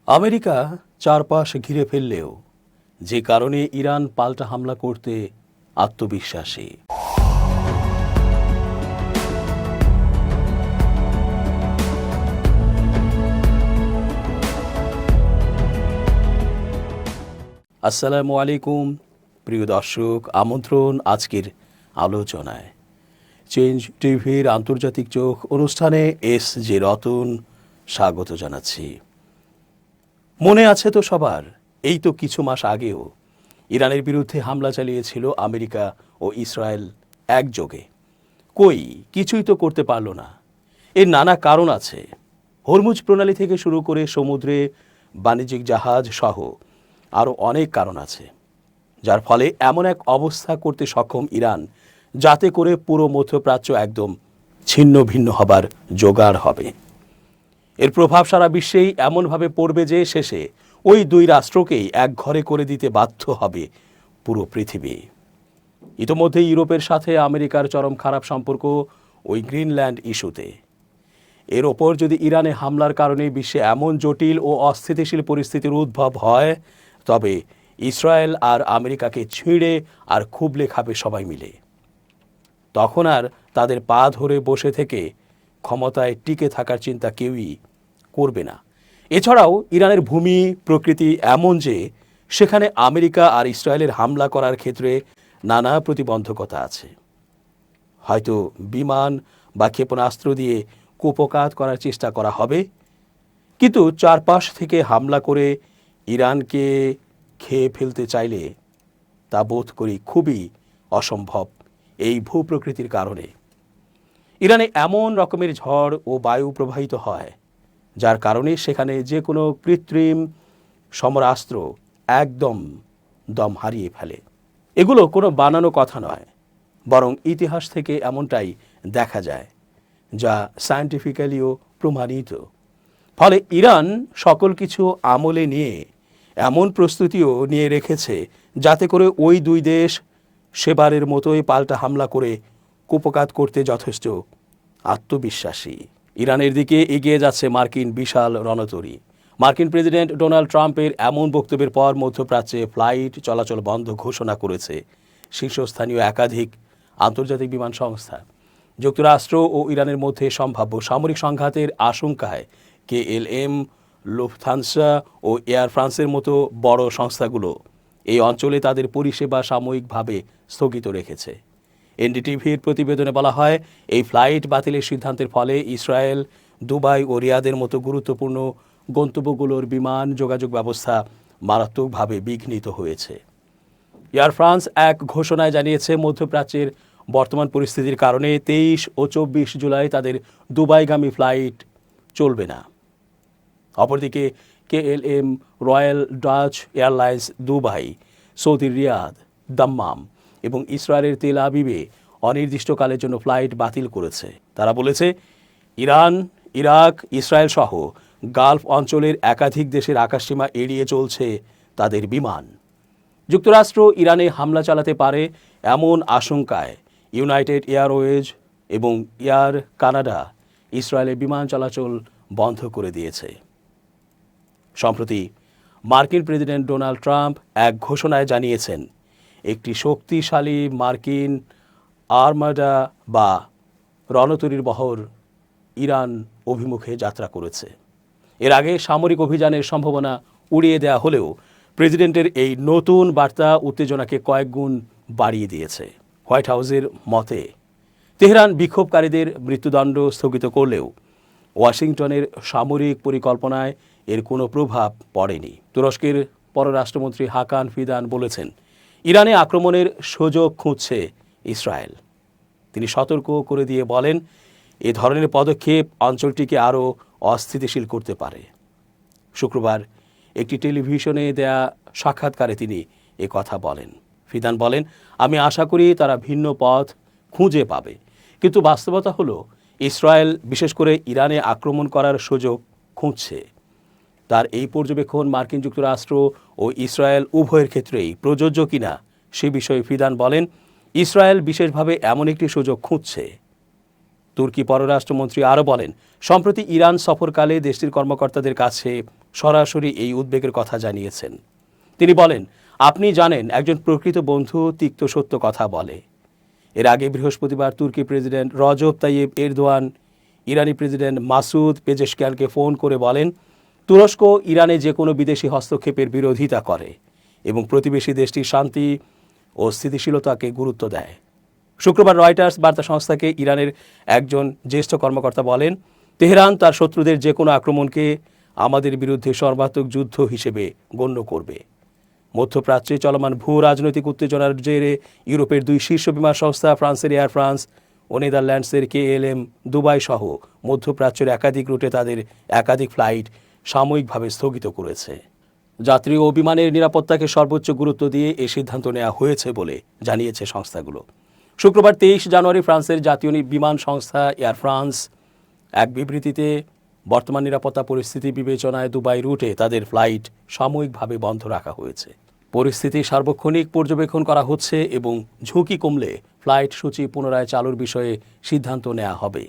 America চারপাশ ঘিরে ফেললেও যে কারণে ইরান পাল্টা হামলা করতে আত্মবিশ্বাসী। আসসালামু আলাইকুম প্রিয় দর্শক, আমন্ত্রণ আজকের আলোচনায়। চেঞ্জ টিভির আন্তর্জাতিক চোখ অনুষ্ঠানে এস.জে. রতন স্বাগত জানাচ্ছি। মনে আছে তো সবার, এই তো কিছু মাস আগেও ইরানের বিরুদ্ধে হামলা চালিয়েছিল আমেরিকা ও ইসরায়েল একযোগে। কই কিছুই তো করতে পারল না। এর নানা কারণ আছে। হরমুজ প্রণালী থেকে শুরু করে সমুদ্রে বাণিজ্যিক জাহাজ সহ আরও অনেক কারণ আছে, যার ফলে এমন এক অবস্থা করতে সক্ষম ইরান যাতে করে পুরো মধ্যপ্রাচ্য একদম ছিন্ন ভিন্ন হবার জোগাড় হবে। এর প্রভাব সারা বিশ্বেই এমনভাবে পড়বে যে শেষে ওই দুই রাষ্ট্রকেই এক ঘরে করে দিতে বাধ্য হবে পুরো পৃথিবী। ইতোমধ্যে ইউরোপের সাথে আমেরিকার চরম খারাপ সম্পর্ক ওই গ্রিনল্যান্ড ইস্যুতে। এর ওপর যদি ইরানে হামলার কারণে বিশ্বে এমন জটিল ও অস্থিতিশীল পরিস্থিতির উদ্ভব হয়, তবে ইসরায়েল আর আমেরিকাকে ছিঁড়ে আর খুবলে খাবে সবাই মিলে। তখন আর তাদের পা ধরে বসে থেকে ক্ষমতায় টিকে থাকার চিন্তা কেউই করবে না। এছাড়াও ইরানের ভূমি প্রকৃতি এমন যে সেখানে আমেরিকা আর ইসরায়েলের হামলা করার ক্ষেত্রে নানা প্রতিবন্ধকতা আছে। হয়তো বিমান বা ক্ষেপণাস্ত্র দিয়ে কুপঘাত করার চেষ্টা করা হবে, কিন্তু চারপাশ থেকে হামলা করে ইরানকে খেয়ে ফেলতে চাইলে তা বোধ করি খুবই অসম্ভব এই ভূপ্রকৃতির কারণে। ইরানে এমন রকমের ঝড় ও বায়ু প্রবাহিত হয় যার কারণে সেখানে যে কোনো কৃত্রিম সমরাস্ত্র একদম দম হারিয়ে ফেলে। এগুলো কোনো বানানো কথা নয়, বরং ইতিহাস থেকে এমনটাই দেখা যায়, যা সায়েন্টিফিক্যালিও প্রমাণিত। ফলে ইরান সকল কিছু আমলে নিয়ে এমন প্রস্তুতিও নিয়ে রেখেছে যাতে করে ওই দুই দেশ সেবারের মতোই পাল্টা হামলা করে কুপঘাত করতে যথেষ্ট আত্মবিশ্বাসী। ইরানের দিকে এগিয়ে যাচ্ছে মার্কিন বিশাল রণতরী। মার্কিন প্রেসিডেন্ট ডোনাল্ড ট্রাম্পের এমন বক্তব্যের পর মধ্যপ্রাচ্যে ফ্লাইট চলাচল বন্ধ ঘোষণা করেছে শীর্ষস্থানীয় একাধিক আন্তর্জাতিক বিমান সংস্থা। যুক্তরাষ্ট্র ও ইরানের মধ্যে সম্ভাব্য সামরিক সংঘাতের আশঙ্কায় KLM, লুফথানসা ও এয়ার ফ্রান্সের মতো বড় সংস্থাগুলো এই অঞ্চলে তাদের পরিষেবা সাময়িকভাবে স্থগিত রেখেছে। এনডিটিভির প্রতিবেদনে বলা হয়, এই ফ্লাইট বাতিলের সিদ্ধান্তের ফলে ইসরায়েল, দুবাই ও রিয়াদের মতো গুরুত্বপূর্ণ গন্তব্যগুলোর বিমান যোগাযোগ ব্যবস্থা মারাত্মকভাবে বিঘ্নিত হয়েছে। এয়ার ফ্রান্স এক ঘোষণায় জানিয়েছে, মধ্যপ্রাচ্যের বর্তমান পরিস্থিতির কারণে 23 ও 24 জুলাই তাদের দুবাইগামী ফ্লাইট চলবে না। অপরদিকে KLM, royal Dutch airlines Dubai, Saudi Riyadh, Dammam এবং ইসরায়েলের তেল আবিবে অনির্দিষ্টকালের জন্য ফ্লাইট বাতিল করেছে। তারা বলেছে, ইরান, ইরাক, ইসরায়েল সহ গালফ অঞ্চলের একাধিক দেশের আকাশসীমা এড়িয়ে চলছে তাদের বিমান। যুক্তরাষ্ট্র ইরানে হামলা চালাতে পারে এমন আশঙ্কায় ইউনাইটেড এয়ারওয়েজ এবং এয়ার কানাডা ইসরায়েলের বিমান চলাচল বন্ধ করে দিয়েছে। সম্প্রতি মার্কিন প্রেসিডেন্ট ডোনাল্ড ট্রাম্প এক ঘোষণায় জানিয়েছেন, একটি শক্তিশালী মার্কিন আর্মাডা বা রণতরীর বহর ইরান অভিমুখে যাত্রা করেছে। এর আগে সামরিক অভিযানের সম্ভাবনা উড়িয়ে দেওয়া হলেও প্রেসিডেন্টের এই নতুন বার্তা উত্তেজনাকে কয়েক গুণ বাড়িয়ে দিয়েছে। হোয়াইট হাউসের মতে, তেহরান বিক্ষোভকারীদের মৃত্যুদণ্ড স্থগিত করলেও ওয়াশিংটনের সামরিক পরিকল্পনায় এর কোনো প্রভাব পড়েনি। তুরস্কের পররাষ্ট্রমন্ত্রী হাকান ফিদান বলেছেন, ইরানে আক্রমণের সুযোগ খুঁজছে ইসরায়েল। তিনি সতর্ক করে দিয়ে বলেন, এ ধরনের পদক্ষেপ অঞ্চলটিকে আরও অস্থিতিশীল করতে পারে। শুক্রবার একটি টেলিভিশনে দেয়া সাক্ষাৎকারে তিনি এ কথা বলেন। ফিদান বলেন, আমি আশা করি তারা ভিন্ন পথ খুঁজে পাবে, কিন্তু বাস্তবতা হলো ইসরায়েল বিশেষ করে ইরানে আক্রমণ করার সুযোগ খুঁজছে। তার এই পর্যবেক্ষণ মার্কিন যুক্তরাষ্ট্র ও ইসরায়েল উভয়ের ক্ষেত্রেই প্রযোজ্য কিনা সে বিষয়ে ফিদান বলেন, ইসরায়েল বিশেষভাবে এমন একটি সুযোগ খুঁজছে। তুর্কি পররাষ্ট্রমন্ত্রী আরও বলেন, সম্প্রতি ইরান সফরকালে দেশটির কর্মকর্তাদের কাছে সরাসরি এই উদ্বেগের কথা জানিয়েছেন। তিনি বলেন, আপনি জানেন একজন প্রকৃত বন্ধু তিক্ত সত্য কথা বলে। এর আগে বৃহস্পতিবার তুর্কি প্রেসিডেন্ট রজব তাইয়েব এরদোয়ান ইরানি প্রেসিডেন্ট মাসুদ পেজেশকিয়ানকে ফোন করে বলেন, তুরস্ক ইরানে যে কোনো বিদেশি হস্তক্ষেপের বিরোধিতা করে এবং প্রতিবেশী দেশটির শান্তি ও স্থিতিশীলতাকে গুরুত্ব দেয়। শুক্রবার রয়টার্স বার্তা সংস্থাকে ইরানের একজন জ্যেষ্ঠ কর্মকর্তা বলেন, তেহরান তার শত্রুদের যে কোনো আক্রমণকে আমাদের বিরুদ্ধে সর্বাত্মক যুদ্ধ হিসেবে গণ্য করবে। মধ্যপ্রাচ্যে চলমান ভূ রাজনৈতিক উত্তেজনার জেরে ইউরোপের দুই শীর্ষ বিমান সংস্থা ফ্রান্সের এয়ার ফ্রান্স ও নেদারল্যান্ডসের KLM দুবাই সহ মধ্যপ্রাচ্যের একাধিক রুটে তাদের একাধিক ফ্লাইট সাময়িকভাবে স্থগিত করেছে। যাত্রী ও বিমানের নিরাপত্তাকে সর্বোচ্চ গুরুত্ব দিয়ে এই সিদ্ধান্ত নেওয়া হয়েছে বলে জানিয়েছে সংস্থাগুলো। শুক্রবার 23 জানুয়ারি ফ্রান্সের জাতীয় বিমান সংস্থা এয়ার ফ্রান্স এক বিবৃতিতে বর্তমান নিরাপত্তা পরিস্থিতি বিবেচনায় দুবাই রুটে তাদের ফ্লাইট সাময়িকভাবে বন্ধ রাখা হয়েছে। পরিস্থিতি সার্বক্ষণিক পর্যবেক্ষণ করা হচ্ছে এবং ঝুঁকি কমলে ফ্লাইট সূচি পুনরায় চালুর বিষয়ে সিদ্ধান্ত নেওয়া হবে।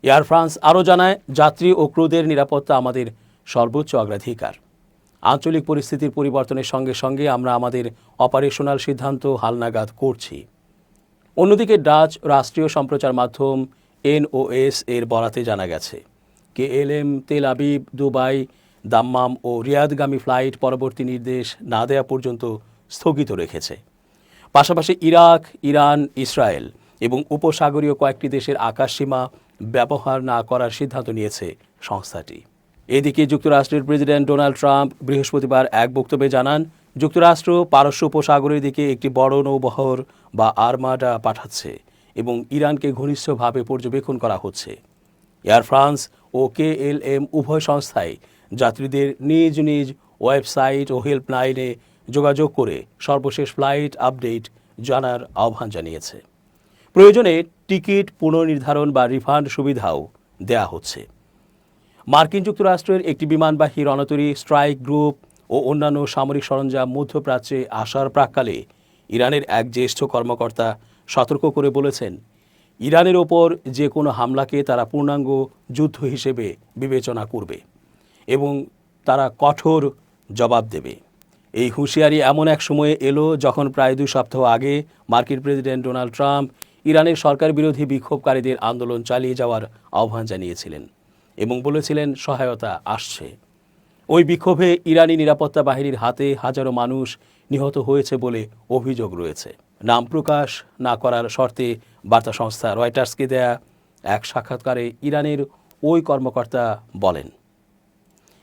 এয়ার ফ্রান্স আরও জানায়, যাত্রী ও ক্রুদের নিরাপত্তা আমাদের সর্বোচ্চ অগ্রাধিকার। আঞ্চলিক পরিস্থিতির পরিবর্তনের সঙ্গে সঙ্গে আমরা আমাদের অপারেশনাল সিদ্ধান্ত হালনাগাদ করছি। অন্যদিকে ডাচ রাষ্ট্রীয় সম্প্রচার মাধ্যম NOS এর বরাতে জানা গেছে, KLM Tel Aviv, Dubai, Dammam ও রিয়াদগামী ফ্লাইট পরবর্তী নির্দেশ না দেওয়া পর্যন্ত স্থগিত রেখেছে। পাশাপাশি ইরাক, ইরান, ইসরায়েল এবং উপসাগরীয় কয়েকটি দেশের আকাশসীমা ব্যবহার না করার সিদ্ধান্ত নিয়েছে সংস্থাটি। এদিকে যুক্তরাষ্ট্রের প্রেসিডেন্ট ডোনাল্ড ট্রাম্প বৃহস্পতিবার এক বক্তব্যে জানান, যুক্তরাষ্ট্র পারস্য উপসাগরের দিকে একটি বড় নৌবহর বা আর্মাডা পাঠাচ্ছে এবং ইরানকে ঘনিষ্ঠভাবে পর্যবেক্ষণ করা হচ্ছে। এয়ার ফ্রান্স ও KLM উভয় সংস্থায় যাত্রীদের নিজ নিজ ওয়েবসাইট ও হেল্পলাইনে যোগাযোগ করে সর্বশেষ ফ্লাইট আপডেট জানার আহ্বান জানিয়েছে। প্রয়োজনে টিকিট পুনর্নির্ধারণ বা রিফান্ড সুবিধাও দেয়া হচ্ছে। মার্কিন যুক্তরাষ্ট্রের একটি বিমানবাহী রণতরী স্ট্রাইক গ্রুপ ও অন্যান্য সামরিক সরঞ্জাম মধ্যপ্রাচ্যে আসার প্রাক্কালে ইরানের এক জ্যেষ্ঠ কর্মকর্তা সতর্ক করে বলেছেন, ইরানের ওপর যে কোনো হামলাকে তারা পূর্ণাঙ্গ যুদ্ধ হিসেবে বিবেচনা করবে এবং তারা কঠোর জবাব দেবে। এই হুঁশিয়ারি এমন এক সময়ে এলো যখন প্রায় 2 সপ্তাহ আগে মার্কিন প্রেসিডেন্ট ডোনাল্ড ট্রাম্প ইরানের সরকার বিরোধী বিক্ষোভকারীদের আন্দোলন চালিয়ে যাওয়ার আহ্বান জানিয়েছিলেন এবং বলেছিলেন সহায়তা আসছে। ওই বিক্ষোভে ইরানি নিরাপত্তা বাহিনীর হাতে হাজারো মানুষ নিহত হয়েছে বলে অভিযোগ রয়েছে। নাম প্রকাশ না করার শর্তে বার্তা সংস্থা রয়টার্সকে দেয়া এক সাক্ষাৎকারে ইরানের ওই কর্মকর্তা বলেন,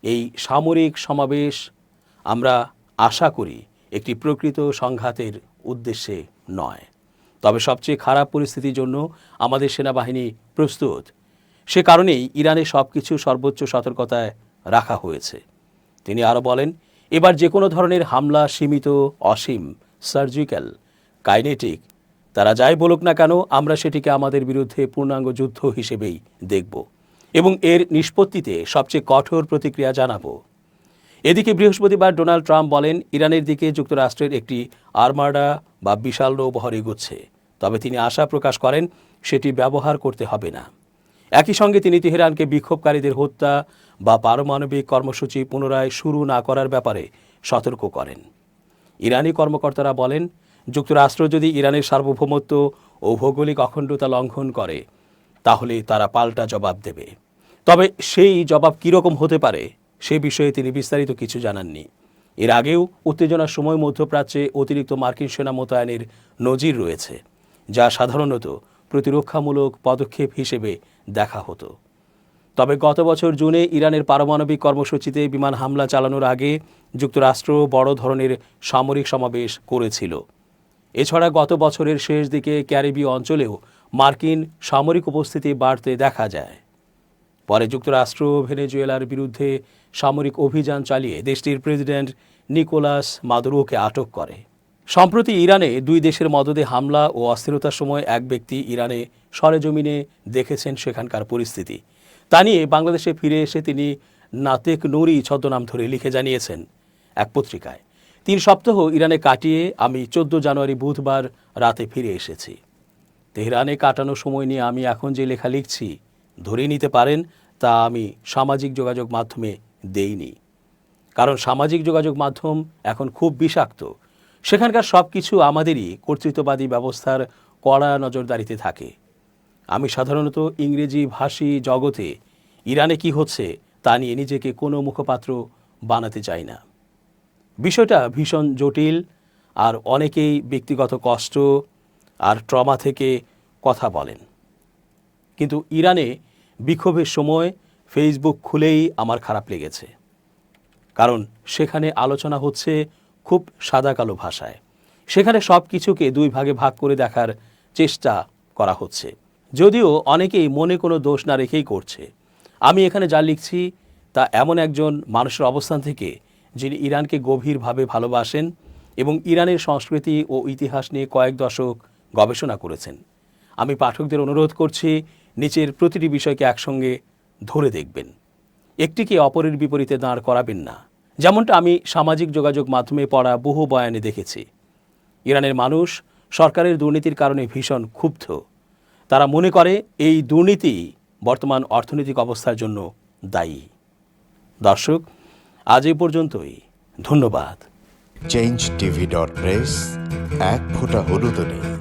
এই সামরিক সমাবেশ আমরা আশা করি একটি প্রকৃত সংঘাতের উদ্দেশ্যে নয়, তবে সবচেয়ে খারাপ পরিস্থিতির জন্য আমাদের সেনাবাহিনী প্রস্তুত। সে কারণেই ইরানে সবকিছু সর্বোচ্চ সতর্কতায় রাখা হয়েছে। তিনি আরও বলেন, এবার যে কোনো ধরনের হামলা সীমিত, অসীম, সার্জিক্যাল, কাইনেটিক, তারা যাই বলুক না কেন, আমরা সেটিকে আমাদের বিরুদ্ধে পূর্ণাঙ্গ যুদ্ধ হিসেবেই দেখব এবং এর নিষ্পত্তিতে সবচেয়ে কঠোর প্রতিক্রিয়া জানাব। এদিকে বৃহস্পতিবার ডোনাল্ড ট্রাম্প বলেন, ইরানের দিকে যুক্তরাষ্ট্রের একটি আর্মাডা বা বিশাল নৌবহর এগোচ্ছে, তবে তিনি আশা প্রকাশ করেন সেটি ব্যবহার করতে হবে না। একই সঙ্গে তিনি তেহরানকে বিক্ষোভকারীদের হত্যা বা পারমাণবিক কর্মসূচি পুনরায় শুরু না করার ব্যাপারে সতর্ক করেন। ইরানি কর্মকর্তারা বলেন, যুক্তরাষ্ট্র যদি ইরানের সার্বভৌমত্ব ও ভৌগোলিক অখণ্ডতা লঙ্ঘন করে তাহলে তারা পাল্টা জবাব দেবে। তবে সেই জবাব কীরকম হতে পারে সে বিষয়ে তিনি বিস্তারিত কিছু জানাননি। এর আগেও উত্তেজনার সময় মধ্যপ্রাচ্যে অতিরিক্ত মার্কিন সেনা মোতায়েনের নজির রয়েছে, যা সাধারণত প্রতিরক্ষামূলক পদক্ষেপ হিসেবে দেখা হতো। তবে গত বছর জুনে ইরানের পারমাণবিক কর্মসূচিতে বিমান হামলা চালানোর আগে যুক্তরাষ্ট্র বড় ধরনের সামরিক সমাবেশ করেছিল। এছাড়া গত বছরের শেষ দিকে ক্যারিবীয় অঞ্চলেও মার্কিন সামরিক উপস্থিতি বাড়তে দেখা যায়। পরে যুক্তরাষ্ট্র ভেনেজুয়েলার বিরুদ্ধে সামরিক অভিযান চালিয়ে দেশটির প্রেসিডেন্ট নিকোলাস মাদুরোকে আটক করে। সম্প্রতি ইরানে 2 দেশের মদদে হামলা ও অস্থিরতার সময় এক ব্যক্তি ইরানে সরেজমিনে দেখেছেন সেখানকার পরিস্থিতি। তা নিয়ে বাংলাদেশে ফিরে এসে তিনি নাতেক নুরি ছদ্মনাম ধরে লিখে জানিয়েছেন এক পত্রিকায়, 3 সপ্তাহ ইরানে কাটিয়ে আমি 14 জানুয়ারি বুধবার রাতে ফিরে এসেছি। তেহরানে কাটানো সময় নিয়ে আমি এখন যে লেখা লিখছি ধরে নিতে পারেন তা আমি সামাজিক যোগাযোগ মাধ্যমে দেইনি। কারণ সামাজিক যোগাযোগ মাধ্যম এখন খুব বিষাক্ত। সেখানকার সব কিছু আমাদেরই কর্তৃত্ববাদী ব্যবস্থার কড়া নজরদারিতে থাকে। আমি সাধারণত ইংরেজি ভাষী জগতে ইরানে কি হচ্ছে তা নিয়ে নিজেকে কোনো মুখপাত্র বানাতে চাই না। বিষয়টা ভীষণ জটিল, আর অনেকেই ব্যক্তিগত কষ্ট আর ট্রমা থেকে কথা বলেন। কিন্তু ইরানে বিক্ষোভের সময় ফেসবুক খুলেই আমার খারাপ লেগেছে, কারণ সেখানে আলোচনা হচ্ছে খুব সাদাকালো ভাষায়। সেখানে সব কিছুকে দুই ভাগে ভাগ করে দেখার চেষ্টা করা হচ্ছে, যদিও অনেকেই মনে কোনো দোষ না রেখেই করছে। আমি এখানে যা লিখছি তা এমন একজন মানুষের অবস্থান থেকে, যিনি ইরানকে গভীরভাবে ভালোবাসেন এবং ইরানের সংস্কৃতি ও ইতিহাস নিয়ে কয়েক দশক গবেষণা করেছেন। আমি পাঠকদের অনুরোধ করছি, নিচের প্রতিটি বিষয়কে একসঙ্গে ধরে দেখবেন, একটিকে অপরের বিপরীতে দাঁড় করাবেন না। যেমনটা আমি সামাজিক যোগাযোগ মাধ্যমে পড়া বহু বয়ানে দেখেছি, ইরানের মানুষ সরকারের দুর্নীতির কারণে ভীষণ ক্ষুব্ধ। তারা মনে করে এই দুর্নীতি বর্তমান অর্থনৈতিক অবস্থার জন্য দায়ী। দর্শক, আজ এই পর্যন্তই। ধন্যবাদ। changeTV.press, এক ফোঁটা হলুদও নেই।